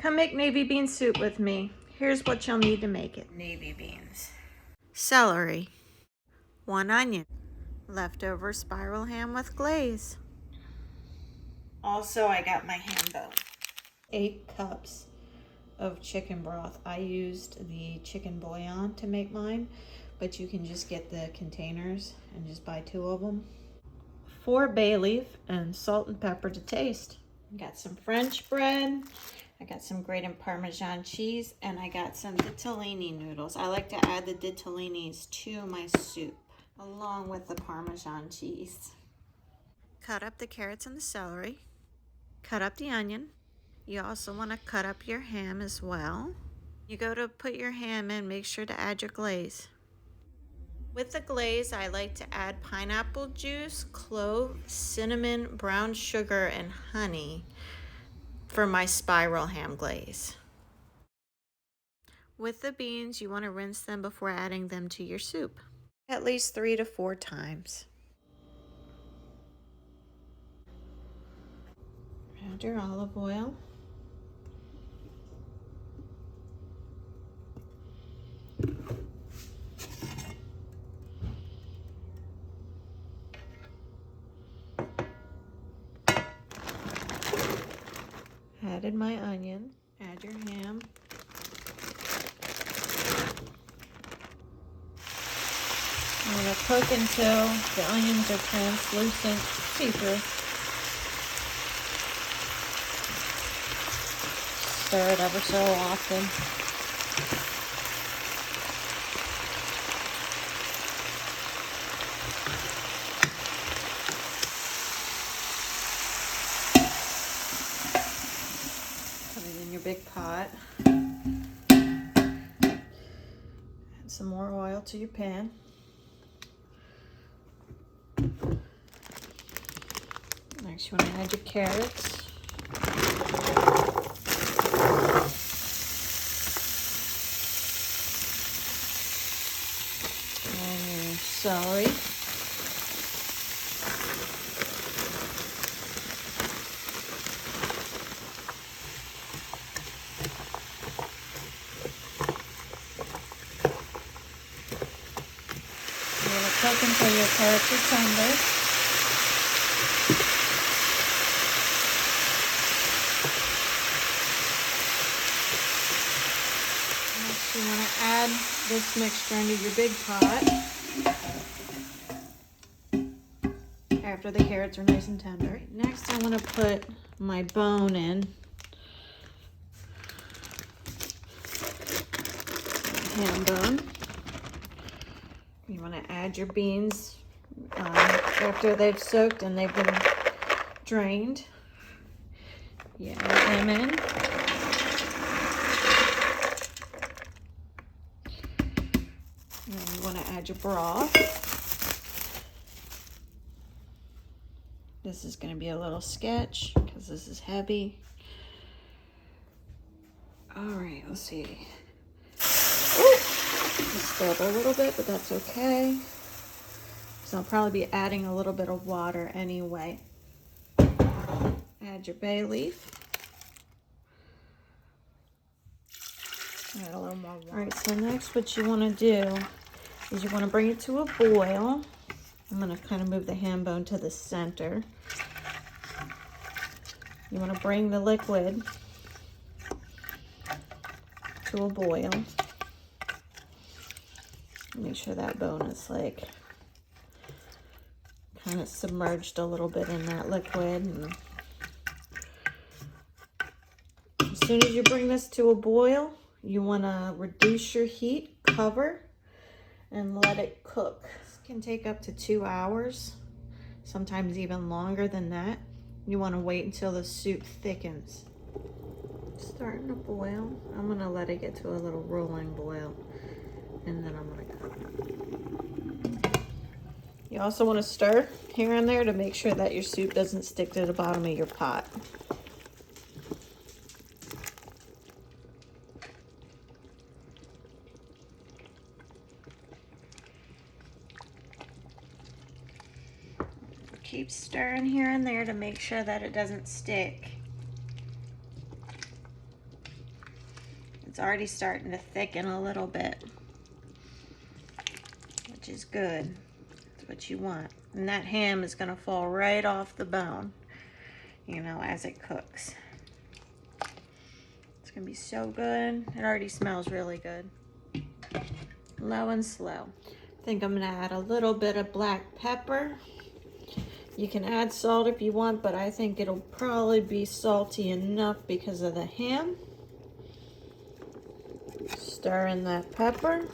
Come make navy bean soup with me. Here's what you'll need to make it. Navy beans, celery, 1 onion, leftover spiral ham with glaze. Also, I got my ham bone. 8 cups of chicken broth. I used the chicken bouillon to make mine, but you can just get the containers and just buy 2 of them. 4 bay leaf and salt and pepper to taste. Got some French bread. I got some grated Parmesan cheese, and I got some ditalini noodles. I like to add the ditalinis to my soup along with the Parmesan cheese. Cut up the carrots and the celery. Cut up the onion. You also want to cut up your ham as well. You go to put your ham in, make sure to add your glaze. With the glaze, I like to add pineapple juice, clove, cinnamon, brown sugar, and honey for my spiral ham glaze. With the beans, you want to rinse them before adding them to your soup, at least 3 to 4 times. Add your olive oil. Added my onion. Add your ham. I'm going to cook until the onions are translucent, see-through. Stir it ever so often. Put it in your big pot. Add some more oil to your pan. Next, you want to add your carrots. And your celery. You're going to cook until your carrots are tender. You want to add this mixture into your big pot after the carrots are nice and tender. Next, I want to put my bone in. Ham bone. You want to add your beans after they've soaked and they've been drained. You add them in. And you want to add your broth. This is going to be a little sketch because this is heavy. All right, let's see. Just spilled a little bit, but that's okay. So I'll probably be adding a little bit of water anyway. Add your bay leaf. Add a little more water. All right, so next what you want to do is you want to bring it to a boil. I'm going to kind of move the ham bone to the center. You want to bring the liquid to a boil. Make sure that bone is like kind of submerged a little bit in that liquid. And as soon as you bring this to a boil, you want to reduce your heat, cover, and let it cook. This can take up to 2 hours, sometimes even longer than that. You want to wait until the soup thickens. It's starting to boil. I'm going to let it get to a little rolling boil, and then I'm going to cover. You also want to stir here and there to make sure that your soup doesn't stick to the bottom of your pot. Keep stirring here and there to make sure that it doesn't stick. It's already starting to thicken a little bit, which is good. That's what you want. And that ham is going to fall right off the bone, you know, as it cooks. It's going to be so good. It already smells really good. Low and slow. I think I'm going to add a little bit of black pepper. You can add salt if you want, but I think it'll probably be salty enough because of the ham. Stir in that pepper.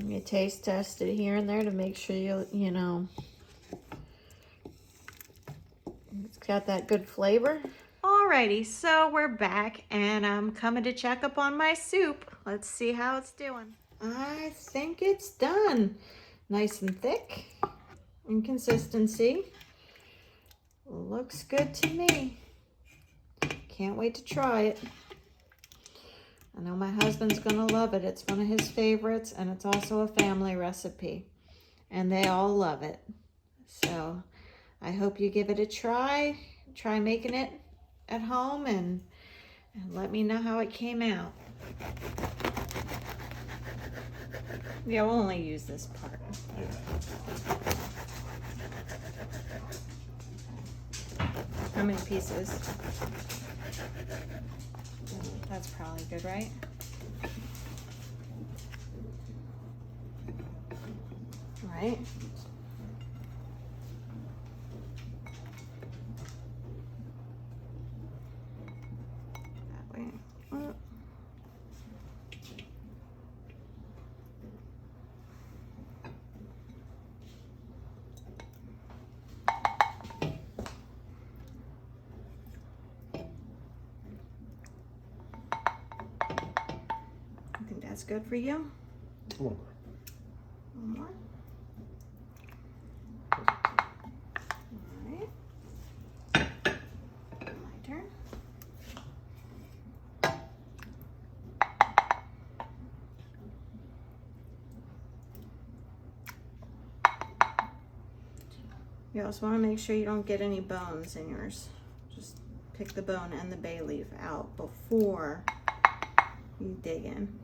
You taste test it here and there to make sure you know, it's got that good flavor. Alrighty, so we're back and I'm coming to check up on my soup. Let's see how it's doing. I think it's done. Nice and thick in consistency. Looks good to me. Can't wait to try it. I know my husband's gonna love it. It's one of his favorites, and it's also a family recipe, and they all love it. So I hope you give it a try. Try making it at home and let me know how it came out. Yeah, we'll only use this part. How many pieces? That's probably good, right? Right? That way. I think that's good for you. One more. Alright. My turn. You also want to make sure you don't get any bones in yours. Just pick the bone and the bay leaf out before you dig in.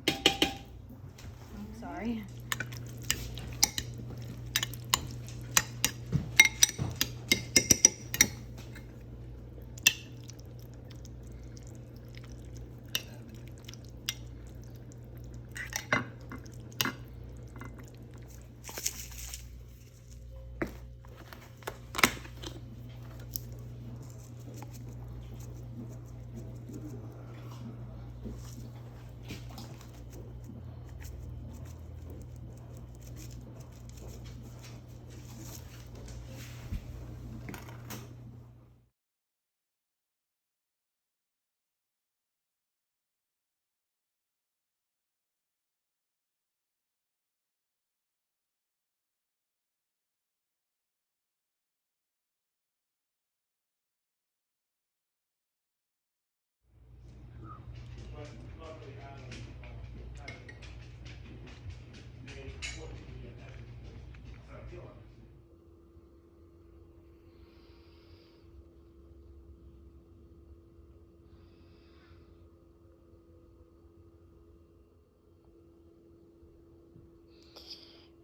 Sorry.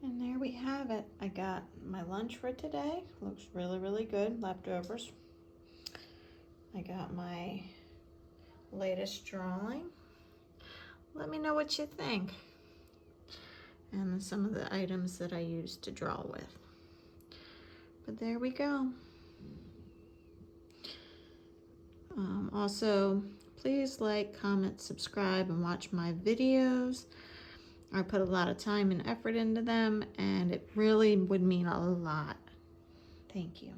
And there we have it. I got my lunch for today. Looks really, really good. Leftovers. I got my latest drawing. Let me know what you think. And some of the items that I used to draw with. But there we go. Also, please like, comment, subscribe, and watch my videos. I put a lot of time and effort into them, and it really would mean a lot. Thank you.